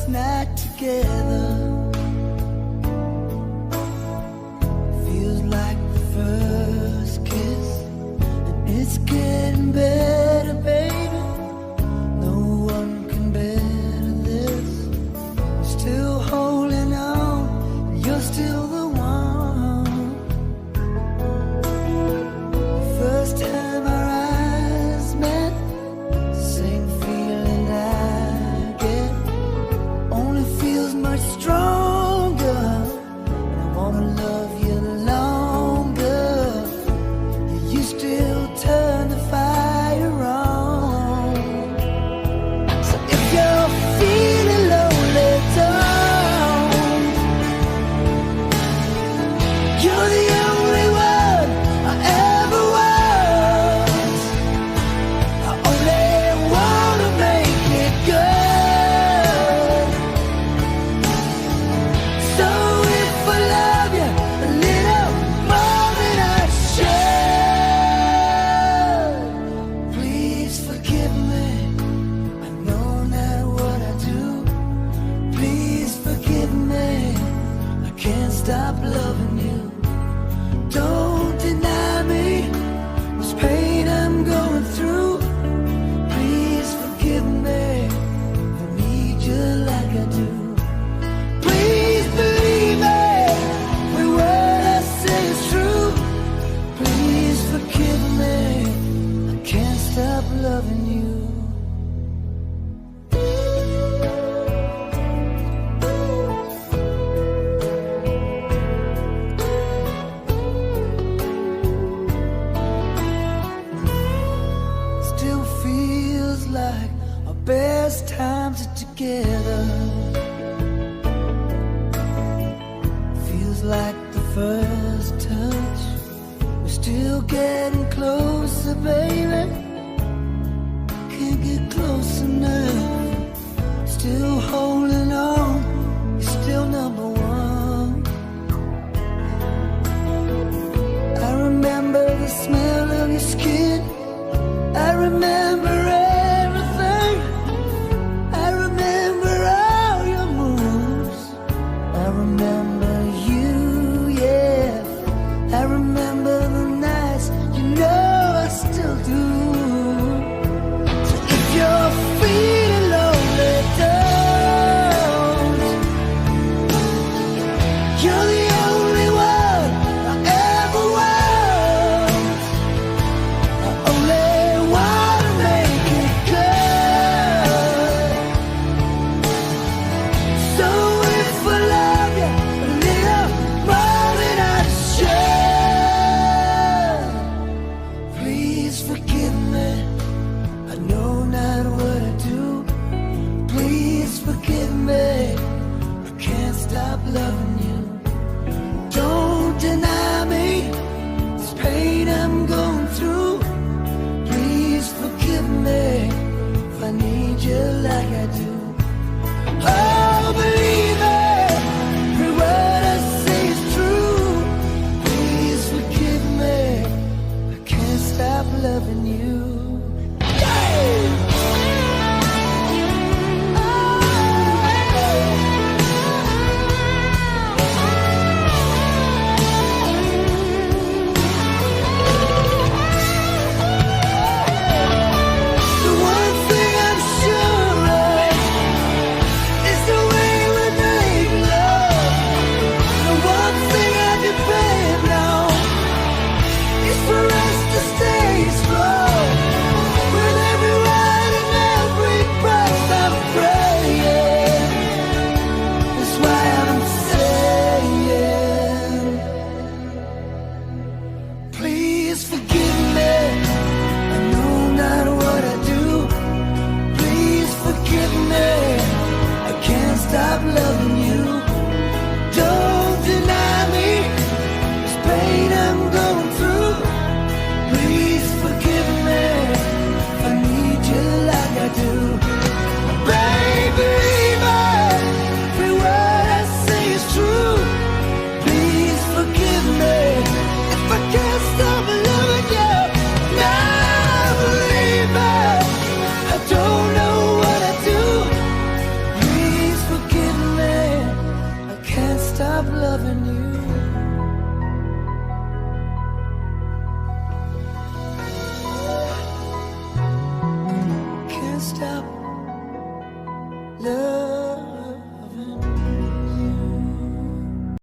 first night together feels like the first kiss, and it's getting better, baby. No one can better this. I'm still holding on, you're still the one. First time our eyes met, same feeling I get, only feels much stronger. And I wanna love you longer. You still turn the fire on. So if you're feeling lonely, don't. You're the only one I ever was. I only wanna make it good. So if I love you a little more than I should, please forgive me. I know not what I do. Please forgive me. I can't stop loving you. Don't deny me this pain I'm going through. Please forgive me. I need you like I do. Please believe me when what I say is true. Please forgive me. I can't stop loving you. Still feels like our best times are together. Feels like the first touch. We're still getting closer, baby. Can't get close enough. Still holding on. You're still number one. I remember the smell of your skin. I remember everything. I remember all your moves. I remember you, yeah. I remember the nights, you know I still do. So if you're feeling lonely, don't. You're the only one I ever was. I only wanna make it good. So if I love you a little more than I should, please forgive me. I know not what I do. Please forgive me. I can't stop loving you. Don't deny me this pain I'm going through. Please forgive me if I need you like